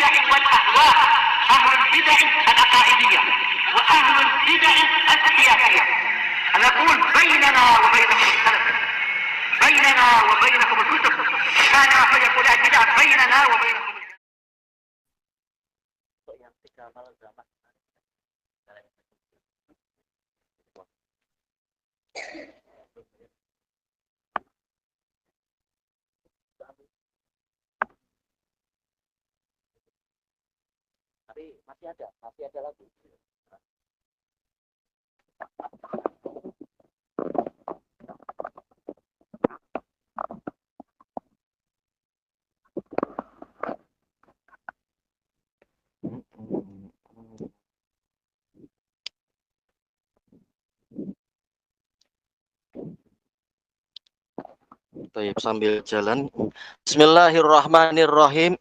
البدع والأهواء، أهل البدع العقائدية وأهل البدع السياسية. نقول بيننا وبينكم السلف، بيننا وبينكم الكتب، كان فيقول البدع بيننا وبينكم. Yang tiga malam zaman tapi masih ada lagi. Baik, sambil jalan. Bismillahirrahmanirrahim.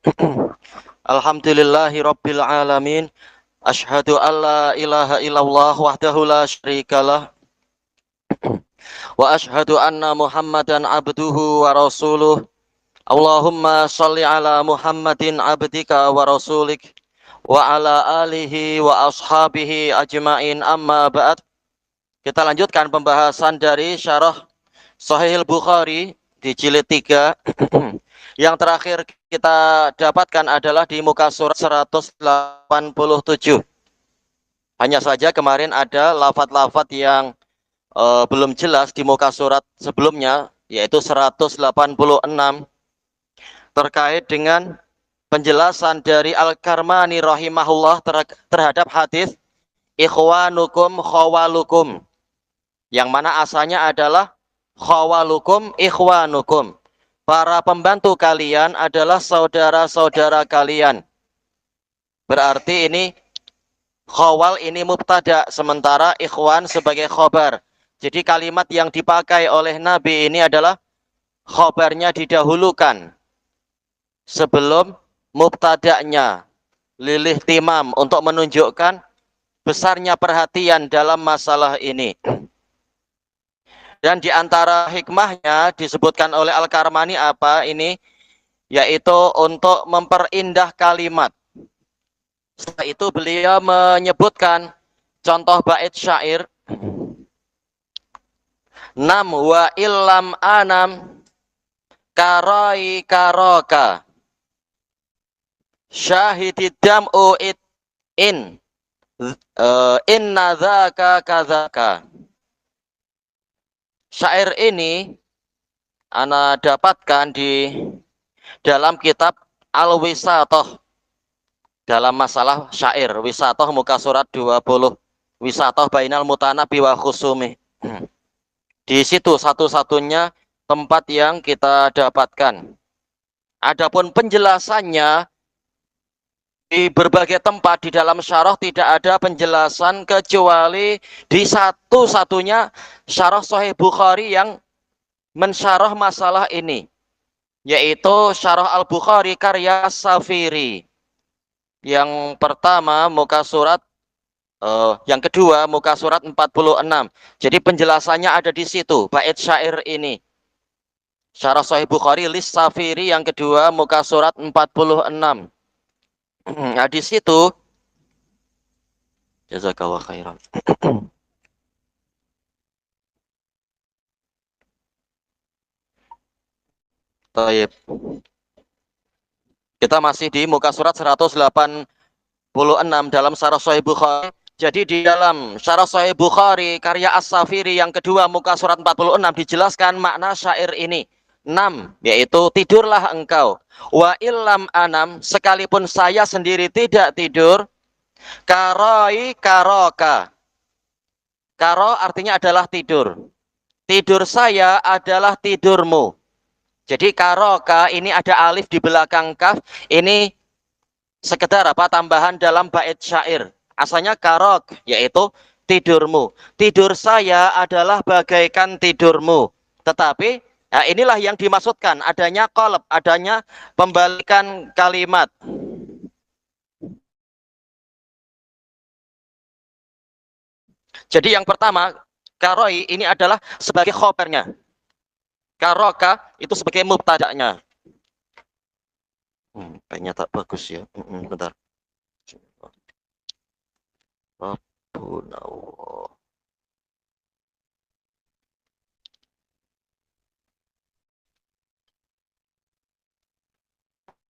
Alhamdulillahirabbil alamin. Asyhadu alla ilaha illallah wahdahu la syarikalah. Wa asyhadu anna Muhammadan abduhu wa rasuluh. Allahumma shalli ala Muhammadin abdika wa rasulik wa ala alihi wa ashabihi ajmain, amma ba'd. Kita lanjutkan pembahasan dari syarah Sahih Bukhari di jilid 3. Yang terakhir kita dapatkan adalah di muka surat 187. Hanya saja kemarin ada lafaz-lafaz yang belum jelas di muka surat sebelumnya, yaitu 186, terkait dengan penjelasan dari Al-Karmani rahimahullah terhadap hadis ikhwanukum khawalukum, yang mana asalnya adalah khawalukum ikhwanukum, para pembantu kalian adalah saudara-saudara kalian. Berarti ini khawal ini mubtada, sementara ikhwan sebagai khobar. Jadi kalimat yang dipakai oleh Nabi ini adalah khobarnya didahulukan sebelum mubtada'nya, lilih timam, untuk menunjukkan besarnya perhatian dalam masalah ini. Dan di antara hikmahnya disebutkan oleh Al-Karmani apa ini? Yaitu untuk memperindah kalimat. Setelah itu beliau menyebutkan contoh bait syair. Nam wa illam anam karai karoka syahidid dam'u in inna dzaka kadzaka. Syair ini ana dapatkan di dalam kitab Al-Wisatoh, dalam masalah syair. Wisatoh muka surat 20. Wisatoh bainal mutanabi wa khusumi. Di situ satu-satunya tempat yang kita dapatkan. Adapun penjelasannya di berbagai tempat di dalam syarah tidak ada penjelasan kecuali di satu-satunya syarah Sahih Bukhari yang mensyarah masalah ini, yaitu syarah Al-Bukhari karya Safiri. Yang pertama muka surat yang kedua muka surat 46. Jadi penjelasannya ada di situ, bait syair ini. Syarah Sahih Bukhari lis Safiri yang kedua muka surat 46. Nah, di situ jazakallah khairan. Taib. Kita masih di muka surat 186 dalam syarah Sahih Bukhari. Jadi di dalam syarah Sahih Bukhari karya As-Safiri yang kedua muka surat 46 dijelaskan makna syair ini. 6, yaitu tidurlah engkau. Wa illam anam, sekalipun saya sendiri tidak tidur. Karoi karoka. Karo artinya adalah tidur. Tidur saya adalah tidurmu. Jadi karoka ini ada alif di belakang kaf. Ini sekedar apa? Tambahan dalam bait syair. Asalnya karok, yaitu tidurmu. Tidur saya adalah bagaikan tidurmu. Tetapi nah, inilah yang dimaksudkan, adanya qalb, adanya pembalikan kalimat. Jadi yang pertama, karoi ini adalah sebagai khobarnya. Karoka itu sebagai mubtada'nya. Kayaknya tak bagus ya. Bentar. Rabbuna Allah.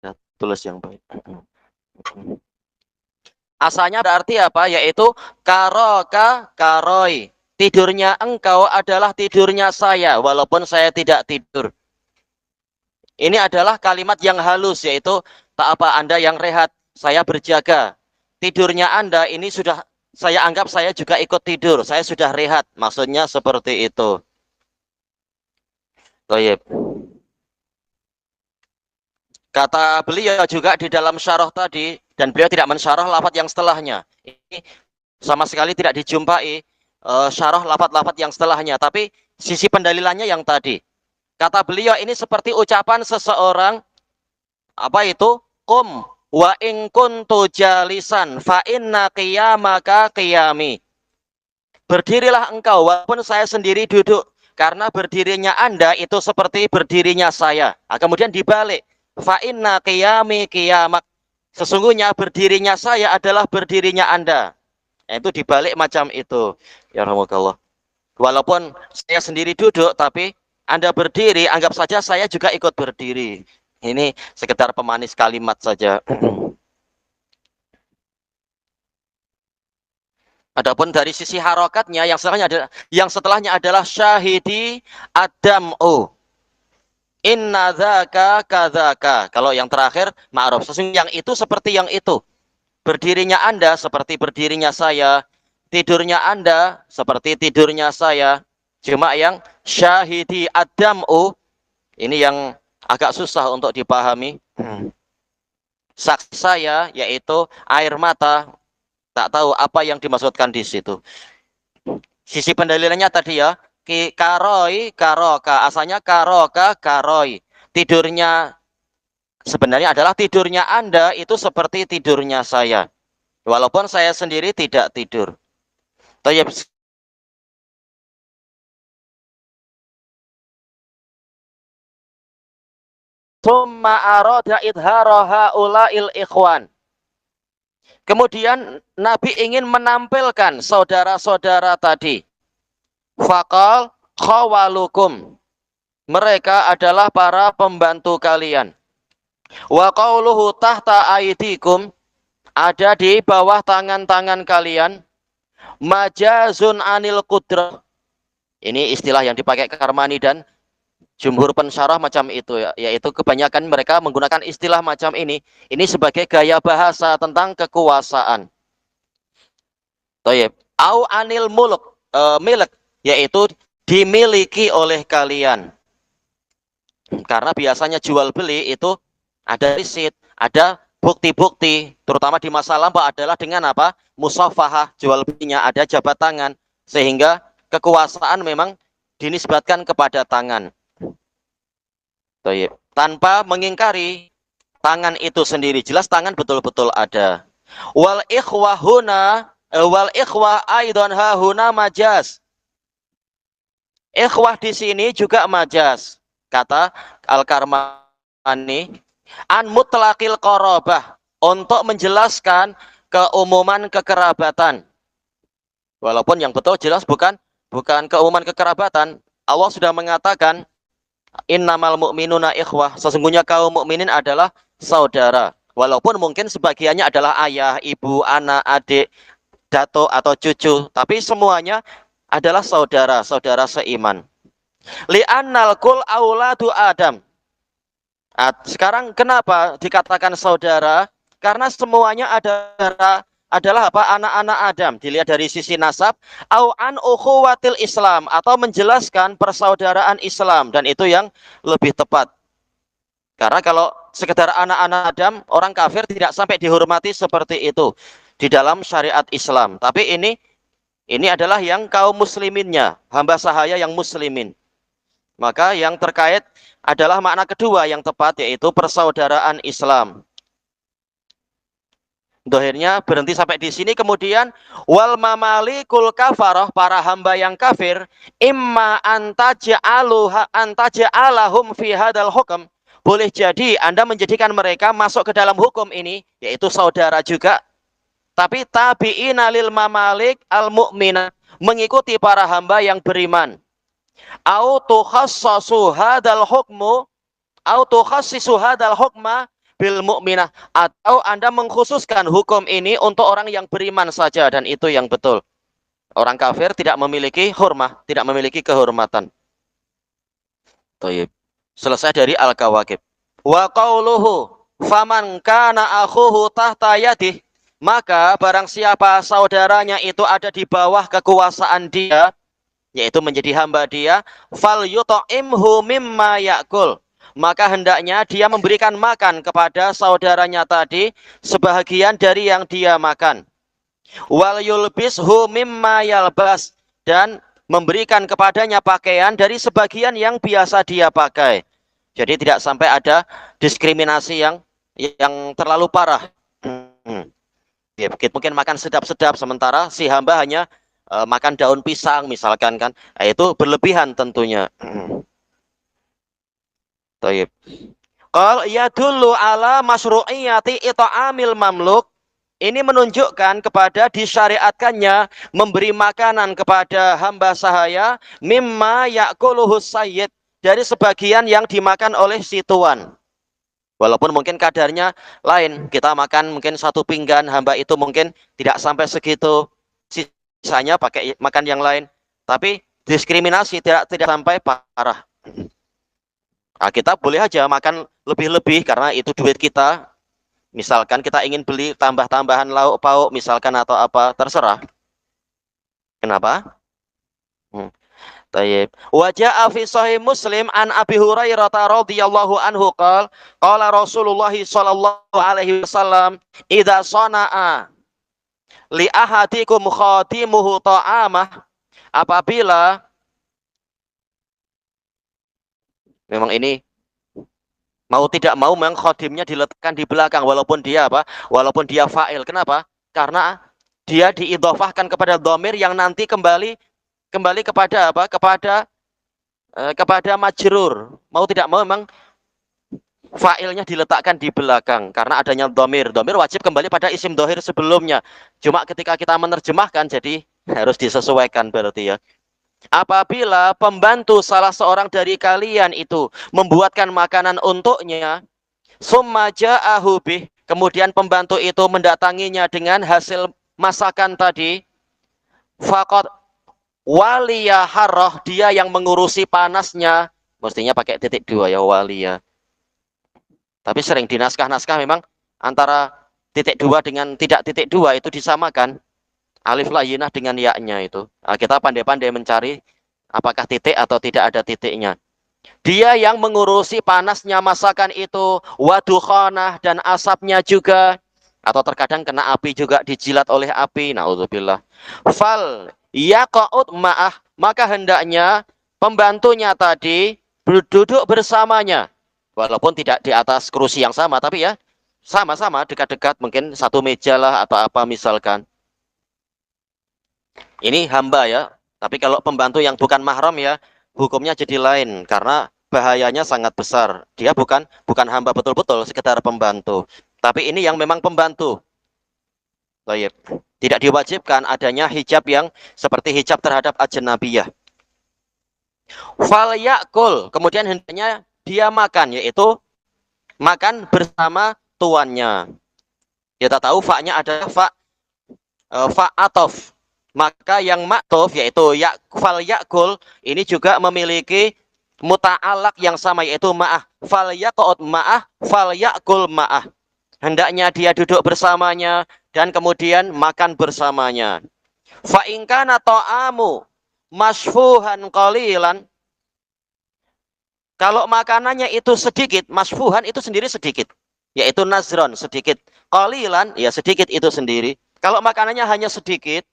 Ya, tulis yang baik. Asalnya berarti apa? Yaitu karoka karoi. Tidurnya engkau adalah tidurnya saya, walaupun saya tidak tidur. Ini adalah kalimat yang halus, yaitu tak apa Anda yang rehat, saya berjaga. Tidurnya Anda ini sudah saya anggap saya juga ikut tidur, saya sudah rehat. Maksudnya seperti itu. Toyib. Kata beliau juga di dalam syarah tadi, dan beliau tidak mensyarah lafaz yang setelahnya. Ini sama sekali tidak dijumpai syarah lafaz-lafaz yang setelahnya, tapi sisi pendalilannya yang tadi. Kata beliau ini seperti ucapan seseorang, apa itu? Kum wa in kuntu jalisan fa inna qiyamaka qiyami. Berdirilah engkau walaupun saya sendiri duduk, karena berdirinya Anda itu seperti berdirinya saya. Nah, kemudian dibalik, fa inna qiyami qiyamak. Sesungguhnya berdirinya saya adalah berdirinya Anda. Nah, itu dibalik macam itu. Ya rahmatullah. Walaupun saya sendiri duduk, tapi Anda berdiri, anggap saja saya juga ikut berdiri. Ini sekedar pemanis kalimat saja. Adapun dari sisi harokatnya yang setelahnya adalah syahidi adam'u. Inna dzaka kadzaka. Kalau yang terakhir ma'ruf. Sesungguhnya yang itu seperti yang itu. Berdirinya Anda seperti berdirinya saya. Tidurnya Anda seperti tidurnya saya. Cuma yang syahidi adam'u ini yang agak susah untuk dipahami. Saksi saya yaitu air mata. Tak tahu apa yang dimaksudkan di situ. Sisi pendalilannya tadi ya, karoi karoka, asalnya karoka karoi. Tidurnya sebenarnya adalah tidurnya Anda itu seperti tidurnya saya. Walaupun saya sendiri tidak tidur. Tayyib. Summa arada idharaha ula'il ikhwan. Kemudian Nabi ingin menampilkan saudara-saudara tadi. Faqal khawalukum. Mereka adalah para pembantu kalian. Wa qauluhu tahta aidikum. Ada di bawah tangan-tangan kalian. Majazun anil kudrah. Ini istilah yang dipakai Karmani dan jumhur pensyarah macam itu ya, yaitu kebanyakan mereka menggunakan istilah macam ini sebagai gaya bahasa tentang kekuasaan. Toyib, au anil mulk, milik, yaitu dimiliki oleh kalian. Karena biasanya jual beli itu ada risit, ada bukti-bukti, terutama di masa lampau adalah dengan apa? Musafahah, jual belinya ada jabat tangan, sehingga kekuasaan memang dinisbatkan kepada tangan. Tanpa mengingkari tangan itu sendiri, jelas tangan betul-betul ada. Wal ikhwahuna wal ikhwah aidan hahuna majaz. Ikhwah di sini juga majaz. Kata Al-Karmani an mutlaqil qarabah, untuk menjelaskan keumuman kekerabatan. Walaupun yang betul jelas bukan keumuman kekerabatan. Allah sudah mengatakan innamal mu'minuna ikhwah, sesungguhnya kaum mukminin adalah saudara. Walaupun mungkin sebagiannya adalah ayah, ibu, anak, adik, dato atau cucu, tapi semuanya adalah saudara seiman. Li'annal kul auladu Adam. Sekarang kenapa dikatakan saudara? Karena semuanya adalah apa? Anak-anak Adam. Dilihat dari sisi nasab, au an ukhuwatil Islam, atau menjelaskan persaudaraan Islam, dan itu yang lebih tepat. Karena kalau sekedar anak-anak Adam, orang kafir tidak sampai dihormati seperti itu di dalam syariat Islam. Tapi ini adalah yang kaum musliminnya, hamba sahaya yang muslimin. Maka yang terkait adalah makna kedua yang tepat, yaitu persaudaraan Islam. Dohirnya berhenti sampai di sini. Kemudian wal mamalikul kafarah, para hamba yang kafir, imma antaja'alahum fi hadal hukm, boleh jadi Anda menjadikan mereka masuk ke dalam hukum ini, yaitu saudara juga. Tapi tabi'ina lil mamalik al-mu'minah, mengikuti para hamba yang beriman. Au tukhassasu hadal hukmu, au tukhassisu hadal hukma bil mu'minah, atau Anda mengkhususkan hukum ini untuk orang yang beriman saja, dan itu yang betul. Orang kafir tidak memiliki hurmah, tidak memiliki kehormatan. Taib. Selesai dari Al-Kawakib. Wa qauluhu faman kana akhuhu tahta yadih, maka barang siapa saudaranya itu ada di bawah kekuasaan dia, yaitu menjadi hamba dia, fal yut'imhu mimma ya'kul, maka hendaknya dia memberikan makan kepada saudaranya tadi sebahagian dari yang dia makan. Wal yulbishu mimma yalbas, dan memberikan kepadanya pakaian dari sebagian yang biasa dia pakai. Jadi tidak sampai ada diskriminasi yang terlalu parah. Ya, mungkin makan sedap-sedap sementara si hamba hanya makan daun pisang misalkan kan. Itu berlebihan tentunya. Taib. Qal yadullu ala masyru'iyati it'amil mamluk. Ini menunjukkan kepada disyariatkannya memberi makanan kepada hamba sahaya mimma ya'kuluhus sayyid, dari sebagian yang dimakan oleh si tuan. Walaupun mungkin kadarnya lain, kita makan mungkin satu pinggan, hamba itu mungkin tidak sampai segitu, sisanya pakai makan yang lain. Tapi diskriminasi tidak sampai parah. Nah, kita boleh aja makan lebih-lebih karena itu duit kita. Misalkan kita ingin beli tambah-tambahan lauk pauk misalkan atau apa, terserah. Kenapa? Tayyib. Wa jaa fi sahih Muslim an Abi Hurairah radhiyallahu anhu qala Rasulullah sallallahu alaihi wasallam idza sana'a li ahadikum khatimuhu ta'amah, apabila memang ini mau tidak mau memang khodimnya diletakkan di belakang walaupun dia apa? Walaupun dia fa'il. Kenapa? Karena dia diidhofahkan kepada dhamir yang nanti kembali kepada apa? Kepada majrur. Mau tidak mau memang fa'ilnya diletakkan di belakang karena adanya dhamir. Dhamir wajib kembali pada isim dhohir sebelumnya. Cuma ketika kita menerjemahkan jadi harus disesuaikan berarti ya. Apabila pembantu salah seorang dari kalian itu membuatkan makanan untuknya, summa ja'ahu bih, kemudian pembantu itu mendatanginya dengan hasil masakan tadi, faqad waliya harrah, dia yang mengurusi panasnya, mestinya pakai titik dua ya, waliya. Tapi sering di naskah-naskah memang antara titik dua dengan tidak titik dua itu disamakan. Alif layyinah dengan ya-nya itu. Nah, kita pandai-pandai mencari apakah titik atau tidak ada titiknya. Dia yang mengurusi panasnya masakan itu, wadukhanah, dan asapnya juga. Atau terkadang kena api juga, dijilat oleh api. Na'udzubillah. Fal yaqa'ud ma'ah, maka hendaknya pembantunya tadi duduk bersamanya. Walaupun tidak di atas kursi yang sama, tapi ya sama-sama dekat-dekat, mungkin satu meja lah atau apa misalkan. Ini hamba ya, tapi kalau pembantu yang bukan mahram ya, hukumnya jadi lain karena bahayanya sangat besar. Dia bukan hamba betul-betul, sekedar pembantu. Tapi ini yang memang pembantu. Baik. Tidak diwajibkan adanya hijab yang seperti hijab terhadap ajnabiyah. Fal yakul, kemudian hendaknya dia makan, yaitu makan bersama tuannya. Kita tahu fa-nya adalah fa atof. Maka yang maktuf yaitu fal yakul ini juga memiliki muta'alaq yang sama, yaitu ma'ah. Fal yaqud ma'ah, fal yakul ma'ah. Hendaknya dia duduk bersamanya dan kemudian makan bersamanya. Fa in kana ta'amu masfuhan qalilan, kalau makanannya itu sedikit, masfuhan itu sendiri sedikit, yaitu nazron sedikit, qalilan ya sedikit itu sendiri. Kalau makanannya hanya sedikit,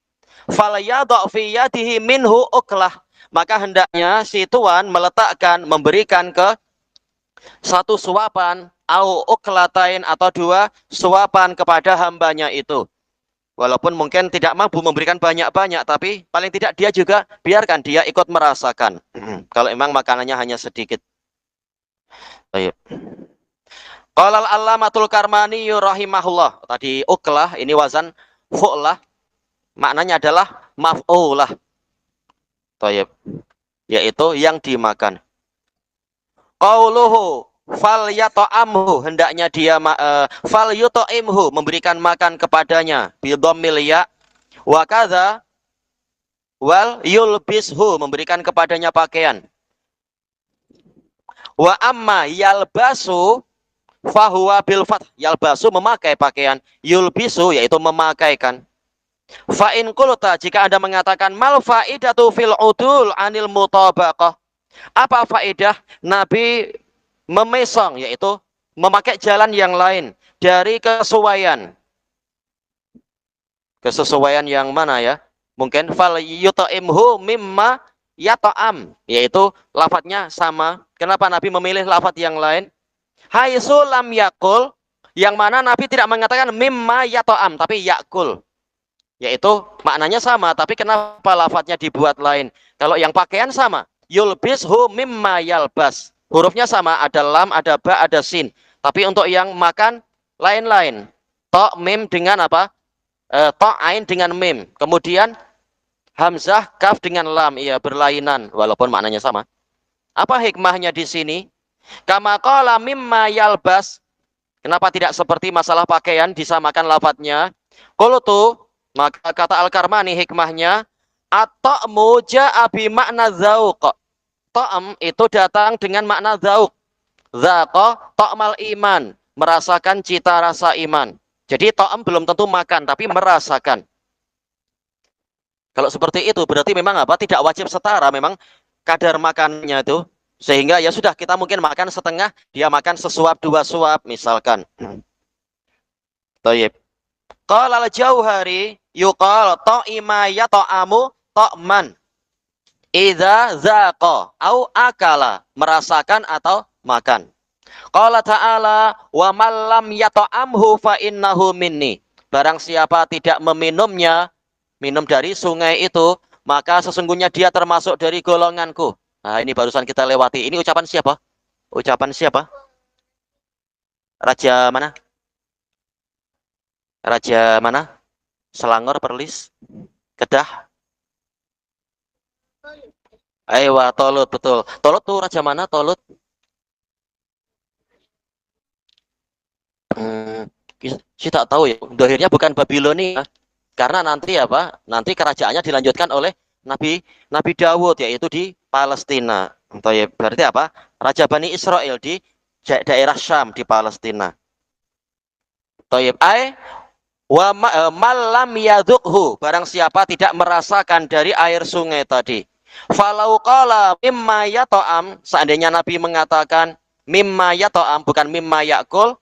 falyadha fi yadihi minhu uklah, maka hendaknya si tuan memberikan ke satu suapan au uklatain atau dua suapan kepada hambanya itu. Walaupun mungkin tidak mampu memberikan banyak-banyak, tapi paling tidak dia juga biarkan dia ikut merasakan. Kalau memang makanannya hanya sedikit. Baik. Qala al-Allamatul Karmani rahimahullah. Tadi uklah ini wazan fu'lah, maknanya adalah maf'ulah. Baik. Yaitu yang dimakan. Qauluhu fal yata'amhu, hendaknya dia fal yuta'imhu, memberikan makan kepadanya bi dhammil ya, wa kadza wal yulbishu, memberikan kepadanya pakaian. Wa amma yalbasu fahuwa bil fath, yalbasu memakai pakaian, yulbisu yaitu memakaikan. Fa in qulta, jika Anda mengatakan mal faidatu fil udul anil mutabaqah, apa faedah Nabi memesong, yaitu memakai jalan yang lain dari kesesuaian. Kesesuaian yang mana ya? Mungkin fal yuta'imhu mimma yata'am, yaitu lafadznya sama. Kenapa Nabi memilih lafadz yang lain? Haitsu lam yakul, yang mana Nabi tidak mengatakan mimma yata'am tapi yakul. Yaitu maknanya sama, tapi kenapa lafadznya dibuat lain? Kalau yang pakaian sama, yulbishu mimma yalbas. Hurufnya sama, ada lam, ada ba, ada sin. Tapi untuk yang makan lain-lain. To, mim dengan apa? To, ain dengan mim. Kemudian hamzah, kaf dengan lam. Iya, berlainan walaupun maknanya sama. Apa hikmahnya di sini? Kama qala mimma yalbas. Kenapa tidak seperti masalah pakaian disamakan lafadznya? Qultu, maka kata Al-Karmani hikmahnya, at-ta'mu ja'a bi makna zauq. Ta'am itu datang dengan makna zauq. Zaqa ta'mal iman, merasakan cita rasa iman. Jadi ta'am belum tentu makan, tapi merasakan. Kalau seperti itu berarti memang apa? Tidak wajib setara, memang kadar makannya itu. Sehingga ya sudah, kita mungkin makan setengah, dia makan sesuap, 2 suap misalkan. Thayyib. Qala al-Jauhari yuqal ta'ima yata'amu ta'man idza zaqa au akala, merasakan atau makan. Qala ta'ala wa man lam yata'amhu fa innahu minni, barang siapa tidak meminumnya, minum dari sungai itu, maka sesungguhnya dia termasuk dari golonganku. Nah, ini barusan kita lewati. Ini ucapan siapa? Ucapan siapa? Raja mana? Raja mana? Selangor, Perlis, Kedah. Aywa, Tolut, betul. Tolut tuh raja mana, Tolut? Saya tak tahu ya. Dohirnya bukan Babilonia. Karena nanti apa? Nanti kerajaannya dilanjutkan oleh Nabi Dawud, yaitu di Palestina. Berarti apa? Raja Bani Israel di daerah Syam di Palestina. Toyib ay wa malam yadukhu, barang siapa tidak merasakan dari air sungai tadi. Falau qala mimma yata'am, seandainya Nabi mengatakan mimma yata'am bukan mimma yakul,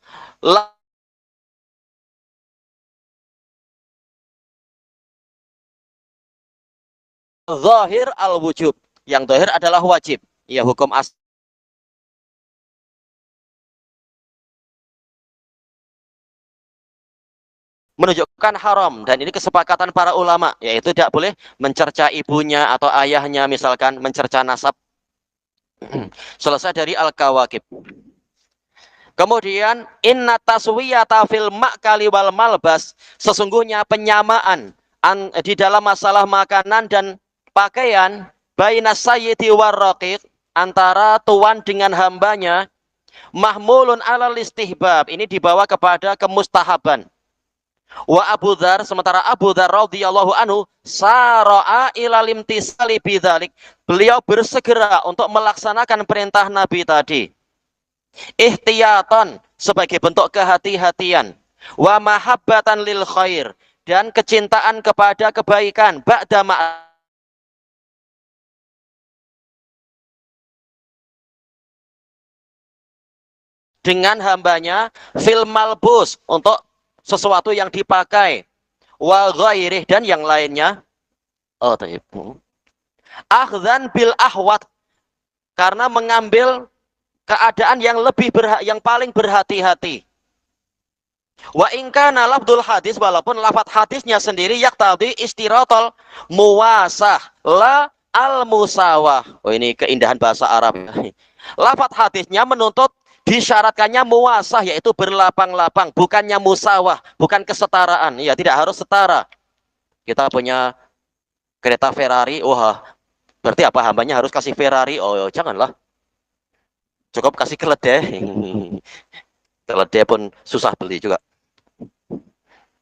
zahir al-wujub, yang zahir adalah wajib. Ya, hukum menunjukkan haram, dan ini kesepakatan para ulama, yaitu tidak boleh mencerca ibunya atau ayahnya, misalkan mencerca nasab. Selesai dari Al-Kawakib. Kemudian inna taswiyata fil ma'kali wal malbas, sesungguhnya penyamaan di dalam masalah makanan dan pakaian, bainas sayyidi war raqiq, antara tuan dengan hambanya, mahmulun alal istihbab, ini dibawa kepada kemustahaban. Wa Abu Dzar, sementara Abu Dzar radhiyallahu anhu sara'a ilal imtisali bidzalik, beliau bersegera untuk melaksanakan perintah Nabi tadi. Ihtiyatan, sebagai bentuk kehati-hatian. Wa mahabbatan lil khair, dan kecintaan kepada kebaikan. Ba'da dengan hambanya fil malbus, untuk sesuatu yang dipakai, wa ghairih, dan yang lainnya. Oh, akhzan bil ahwat, karena mengambil keadaan yang yang paling berhati-hati. Wa in kana lafdzul hadis, walaupun lafaz hadisnya sendiri yaqtadi istiratal muwasah la al musawah. Oh, ini keindahan bahasa Arab. Lafadz hadisnya menuntut disyaratkannya muasah, yaitu berlapang-lapang, bukannya musawah, bukan kesetaraan. Ya, tidak harus setara. Kita punya kereta Ferrari, wah, berarti apa, hambanya harus kasih Ferrari? Oh, janganlah. Cukup kasih keledai. Keledai pun susah beli juga.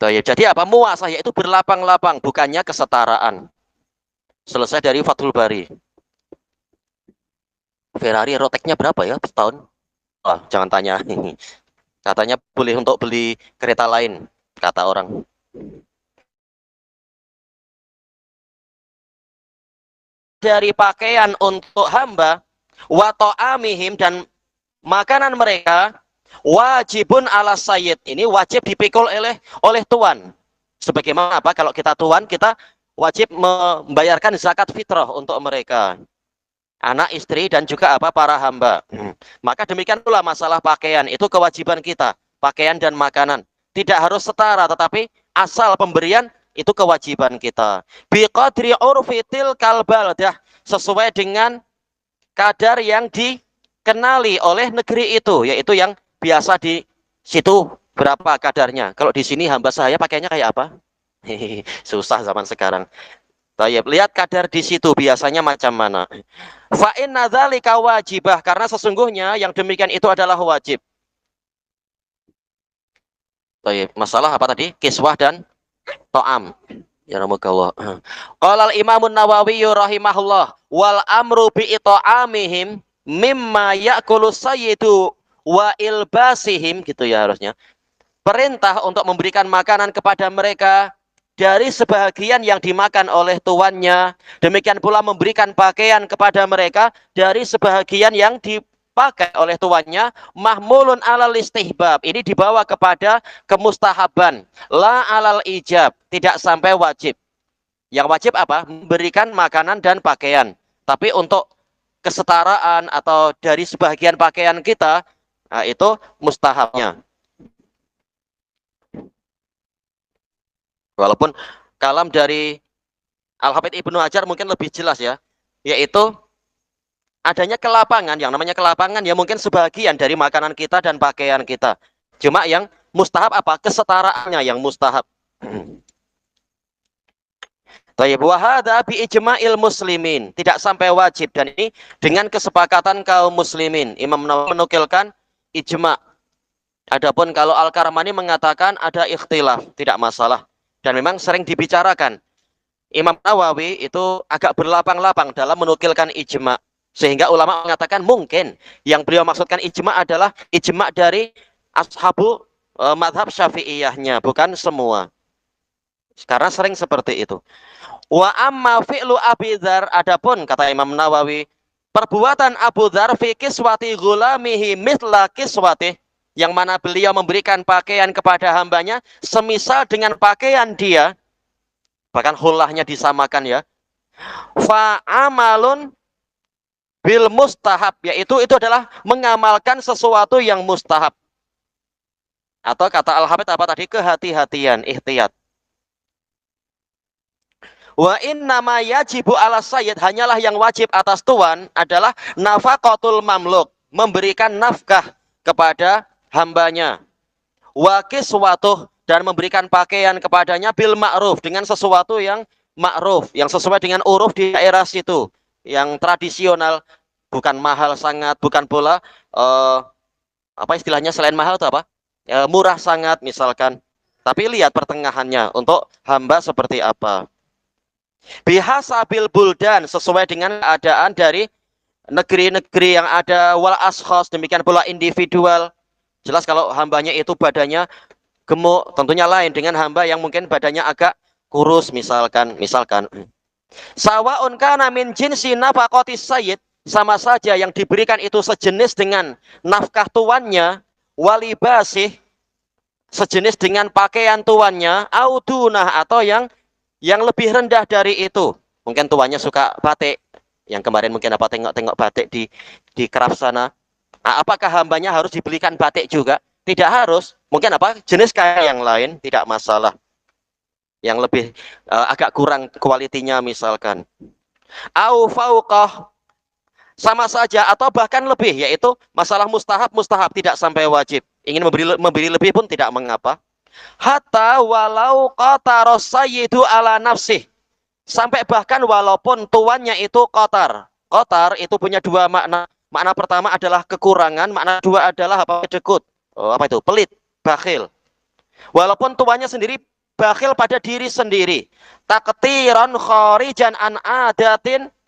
Jadi apa? Muasah, yaitu berlapang-lapang, bukannya kesetaraan. Selesai dari Fathul Bari. Ferrari roteknya berapa ya setahun? Oh, jangan tanya. Katanya boleh untuk beli kereta lain, kata orang. Dari pakaian untuk hamba, wa ta'amihim, dan makanan mereka, wajibun ala sayyid. Ini wajib dipikul oleh tuan. Sebagaimana apa? Kalau kita tuan, kita wajib membayarkan zakat fitrah untuk mereka. Anak, istri, dan juga apa, para hamba. Maka demikian pula masalah pakaian, itu kewajiban kita, pakaian dan makanan. Tidak harus setara, tetapi asal pemberian itu kewajiban kita. Biqadri urfitil kalbaldah, sesuai dengan kadar yang dikenali oleh negeri itu, yaitu yang biasa di situ berapa kadarnya. Kalau di sini hamba saya pakainya kayak apa? Susah zaman sekarang. Tayyib, lihat kadar di situ biasanya macam mana. Fa inna dzalika wajibah, karena sesungguhnya yang demikian itu adalah wajib. Tayyib, masalah apa tadi? Kiswah dan to'am. Ya ramukallah. Qala al-Imam an-Nawawi rahimahullah, wal amru bi it'amihim mimma ya'kulu sayyidu wa ilbasihim, gitu ya harusnya. Perintah untuk memberikan makanan kepada mereka dari sebahagian yang dimakan oleh tuannya. Demikian pula memberikan pakaian kepada mereka dari sebahagian yang dipakai oleh tuannya. Mahmulun alal istihbab. Ini dibawa kepada kemustahaban. La alal ijab. Tidak sampai wajib. Yang wajib apa? Memberikan makanan dan pakaian. Tapi untuk kesetaraan atau dari sebahagian pakaian kita, nah itu mustahabnya. Walaupun kalam dari Al-Hafidz Ibnu Hajar mungkin lebih jelas ya, yaitu adanya kelapangan. Yang namanya kelapangan ya mungkin sebagian dari makanan kita dan pakaian kita. Cuma yang mustahab apa? Kesetaraannya yang mustahab. Tayyib, wa hadza bi ijma'il muslimin, tidak sampai wajib, dan ini dengan kesepakatan kaum muslimin. Imam Nawawi menukilkan ijma'. Adapun kalau Al-Karmani mengatakan ada ikhtilaf, tidak masalah. Dan memang sering dibicarakan. Imam Nawawi itu agak berlapang-lapang dalam menukilkan ijma'. Sehingga ulama mengatakan mungkin yang beliau maksudkan ijma' adalah ijma' dari ashabu madhab syafi'iyahnya, bukan semua. Karena sering seperti itu. Wa amma fi'lu Abi Dzar, adapun kata Imam Nawawi, perbuatan Abu Dzar fi kiswati ghulamihi mithla kiswati, yang mana beliau memberikan pakaian kepada hambanya semisal dengan pakaian dia, bahkan hulahnya disamakan ya. Fa amalun bil mustahab, yaitu itu adalah mengamalkan sesuatu yang mustahab. Atau kata Al-Hafidz apa tadi? Kehati-hatian, ihtiyat. Wa innama yajibu ala sayyid, hanyalah yang wajib atas tuan adalah nafaqatul mamluk, memberikan nafkah kepada hambanya. Wa kiswatuh, dan memberikan pakaian kepadanya bil ma'ruf, dengan sesuatu yang ma'ruf, yang sesuai dengan uruf di daerah situ, yang tradisional, bukan mahal sangat, bukan pula apa istilahnya selain mahal itu apa? Murah sangat misalkan. Tapi lihat pertengahannya untuk hamba seperti apa. Bihasabil buldan, sesuai dengan keadaan dari negeri-negeri yang ada, wal ashkhas, demikian pula individual. Jelas kalau hambanya itu badannya gemuk, tentunya lain dengan hamba yang mungkin badannya agak kurus misalkan. Sawaun kana min jinsi nafaqatis sayyid, sama saja yang diberikan itu sejenis dengan nafkah tuannya, walibasih, sejenis dengan pakaian tuannya, audunah, atau yang lebih rendah dari itu. Mungkin tuannya suka batik, yang kemarin mungkin apa tengok-tengok batik di craft sana. Nah, apakah hambanya harus dibelikan batik juga? Tidak harus. Mungkin apa jenis kain yang lain, tidak masalah. Yang lebih agak kurang kualitinya misalkan. Au fauqah, sama saja atau bahkan lebih, yaitu masalah mustahab, mustahab tidak sampai wajib. Ingin memberi lebih pun tidak mengapa. Hatta walau qatara sayyidu ala nafsih. Sampai bahkan walaupun tuannya itu kotor. Kotor itu punya dua makna. Makna pertama adalah kekurangan, makna dua adalah apa? Kedekut. Oh, apa itu? Pelit, bakhil. Walaupun tuannya sendiri bakhil pada diri sendiri. Taktiran kharijan an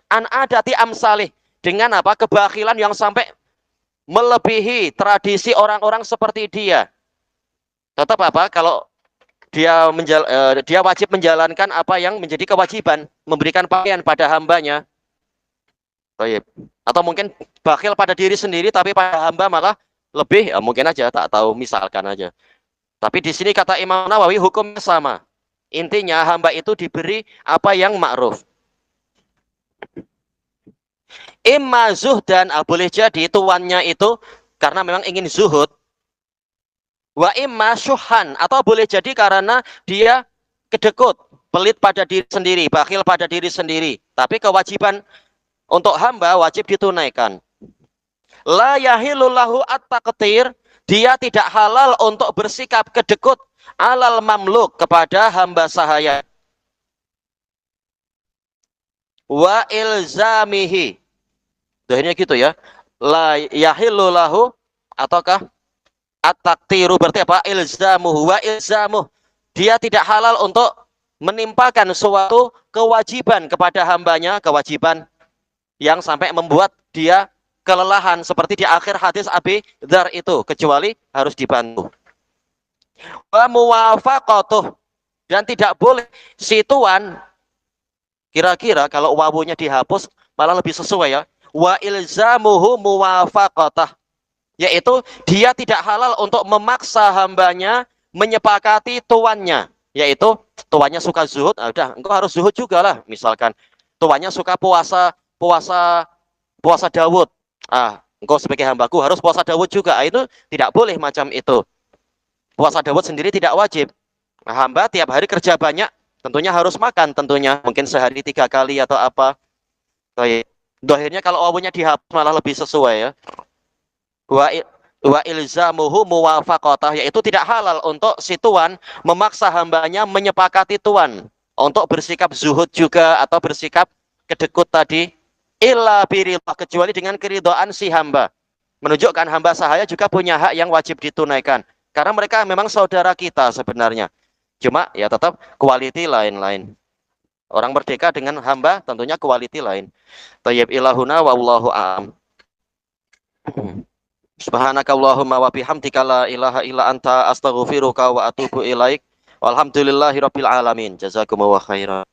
adati amsalih. Dengan apa? Kebakhilan yang sampai melebihi tradisi orang-orang seperti dia. Tetap apa? Kalau dia wajib menjalankan apa yang menjadi kewajiban, memberikan pakaian pada hambanya. Baik. Atau mungkin bakhil pada diri sendiri tapi pada hamba malah lebih, ya mungkin aja, tak tahu, misalkan aja. Tapi di sini kata Imam Nawawi hukumnya sama. Intinya hamba itu diberi apa yang ma'ruf. Imma zuhdan, boleh jadi tuannya itu karena memang ingin zuhud. Wa imma syuhan, atau boleh jadi karena dia kedekut, pelit pada diri sendiri, bakhil pada diri sendiri. Tapi kewajiban untuk hamba wajib ditunaikan. La yahilullahu at-taqtir, dia tidak halal untuk bersikap kedekut alal mamluk kepada hamba sahaya. Wa ilzamihi. Dohirnya gitu ya. La yahilullahu, ataukah at-taqtiru berarti apa? Ilzamuhu wa ilzamuh. Dia tidak halal untuk menimpakan suatu kewajiban kepada hambanya, kewajiban yang sampai membuat dia kelelahan seperti di akhir hadis Abi Dzar itu, kecuali harus dibantu. Wa muwafaqatuh, dan tidak boleh si tuan, kira-kira kalau wawunya dihapus malah lebih sesuai ya. Wa ilzamuhu muwafaqatah, yaitu dia tidak halal untuk memaksa hambanya menyepakati tuannya, yaitu tuannya suka zuhud, udah engkau harus zuhud juga lah. Misalkan tuannya suka puasa Daud, engkau sebagai hambaku harus puasa Daud juga. Itu tidak boleh macam itu. Puasa Daud sendiri tidak wajib. Hamba tiap hari kerja banyak, tentunya harus makan, tentunya mungkin sehari 3 kali atau apa. Dohirnya kalau wawunya dihapus malah lebih sesuai ya. Wa ilzamuhu muwafaqatah, yaitu tidak halal untuk si tuan memaksa hambanya menyepakati tuan untuk bersikap zuhud juga atau bersikap kedekut tadi, illa biridha, kecuali dengan keridhaan si hamba. Menunjukkan hamba sahaya juga punya hak yang wajib ditunaikan, karena mereka memang saudara kita sebenarnya. Cuma ya tetap quality lain-lain. Orang merdeka dengan hamba tentunya quality lain. Thayyib ilahuna wallahu a'lam. Subhanakallahumma wa bihamdika la ilaha illa anta astaghfiruka wa atubu ilaik. Walhamdulillahirabbil alamin. Jazakumullahu khairan.